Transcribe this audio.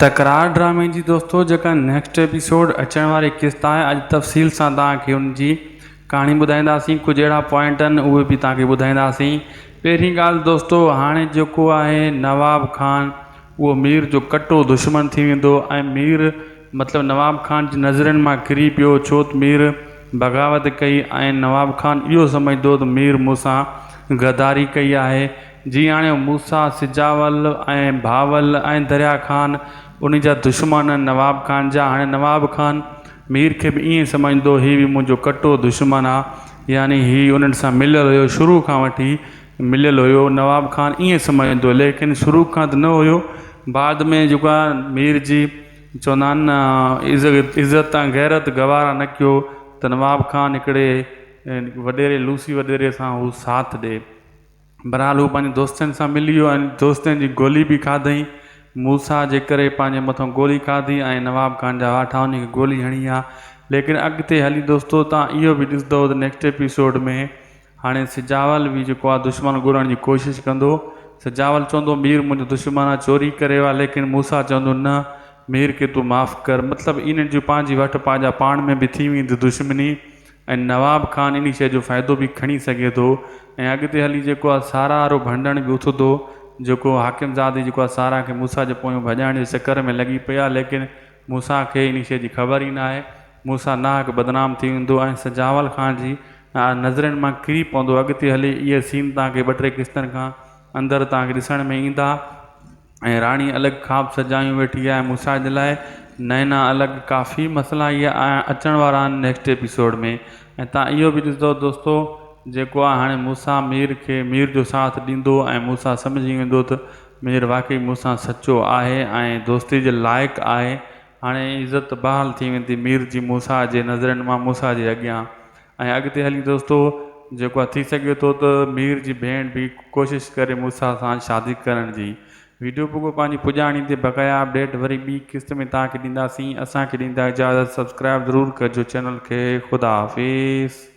तकरार ड्रामे जी दोस्तों जेका नेक्स्ट एपिसोड अचण वारी किस्त आहे अॼु तफ़सील सां तव्हांखे उनजी कहाणी ॿुधाईंदासीं। कुझु अहिड़ा पॉइंट आहिनि उहे बि तव्हांखे ॿुधाईंदासीं। पहिरीं ॻाल्हि दोस्तों, हाणे जेको आहे नवाब खान उहो मीर जो कटो दुश्मन थी वेंदो ऐं मीर मतिलबु नवाब खान जी नज़रनि मां किरी पियो, छो त मीर बग़ावत कई ऐं नवाब खान इहो सम्झंदो त मीर मूंसां गद्दारी कई आहे। जीअं हाणे मूसा सिजावल ऐं भावल ऐं दरिया खान उन जा दुश्मन नवाब खान जा। हाणे नवाब खान मीर खे बि ईअं सम्झंदो हीउ बि मुंहिंजो कटो दुश्मन आहे, यानी हीउ उन्हनि सां मिलियल हुयो, शुरू खां वठी मिलियल हुयो। नवाब खान ईअं सम्झंदो, लेकिन शुरू खां त न हुयो। बाद में जेको आहे मीर जी चवंदा आहिनि इज़त ऐं गैरत गवारा न कयो त नवाब खान हिकिड़े वॾेरे लूसी वॾेरे सां हू साथ ॾिए। बहरहाल हू पंहिंजे दोस्तनि सां मिली वियो ऐं दोस्तनि जी गोली बि खाधई। मूसा जे करे पंहिंजे मथां गोली खाधी ऐं नवाब खान जा वाठा उनखे गोली हणी आहे। लेकिन अॻिते हली दोस्तों तव्हां इहो बि ॾिसंदव त नेक्स्ट एपिसोड में हाणे सिजावल बि जेको आहे दुश्मन ॻोल्हण जी कोशिशि कंदो। सिजावल चवंदो मीर मुंहिंजो दुश्मन आहे, चोरी करे वियो आहे, लेकिन मूसा चवंदो न, मीर खे तूं माफ़ु कर। मतिलबु इन जूं पंहिंजी वठ पंहिंजा पाण में बि थी वेंदी दुश्मनी ऐं नवाब खान इन शइ जो फ़ाइदो बि खणी सघे थो। ऐं अॻिते हली जेको आहे सारा वारो भंडण बि उथंदो, जेको हाकिमज़ादी जेको आहे सारा खे मूसा जे पोयों भॼाइण जे चकर में लॻी पई आहे, लेकिन मूसा खे इन शइ जी ख़बर ई न आहे। मूसा नाहक बदनाम थी वेंदो ऐं सिजावल खान जी नज़रनि मां किरी पवंदो। अॻिते हली इहे सीन तव्हांखे ॿ टे किस्तनि खां अंदरि तव्हांखे ॾिसण में ईंदा। ऐं राणी अलॻि ख़्वाब सजायूं वेठी आहे मूसा जे लाइ, नैना अलॻि, काफ़ी मसइला इहे अचण वारा आहिनि नेक्स्ट एपिसोड में। ऐं तव्हां इहो बि ॾिसंदव दोस्तों, जेको आहे हाणे मूसा मीर जो साथ ॾींदो ऐं मूसा सम्झी वेंदो त मीर वाक़ई मूंसां सचो आहे ऐं दोस्ती जे लाइक़ु आहे। हाणे इज़त बहाल थी वेंदी मीर जी मूसा जे नज़रनि मां, मूसा जे अॻियां। ऐं अॻिते हली दोस्तों जेको आहे थी सघे थो त मीर जी भेण बि कोशिशि करे मूसा सां शादी करण जी। वीडियो पोइ पंहिंजी पुॼाणी ते बक़ाया अपडेट वरी ॿी किस्त में तव्हांखे ॾींदासीं। असांखे ॾींदा इजाज़त, सब्सक्राइब ज़रूरु कजो चैनल खे। ख़ुदा हाफ़िज़।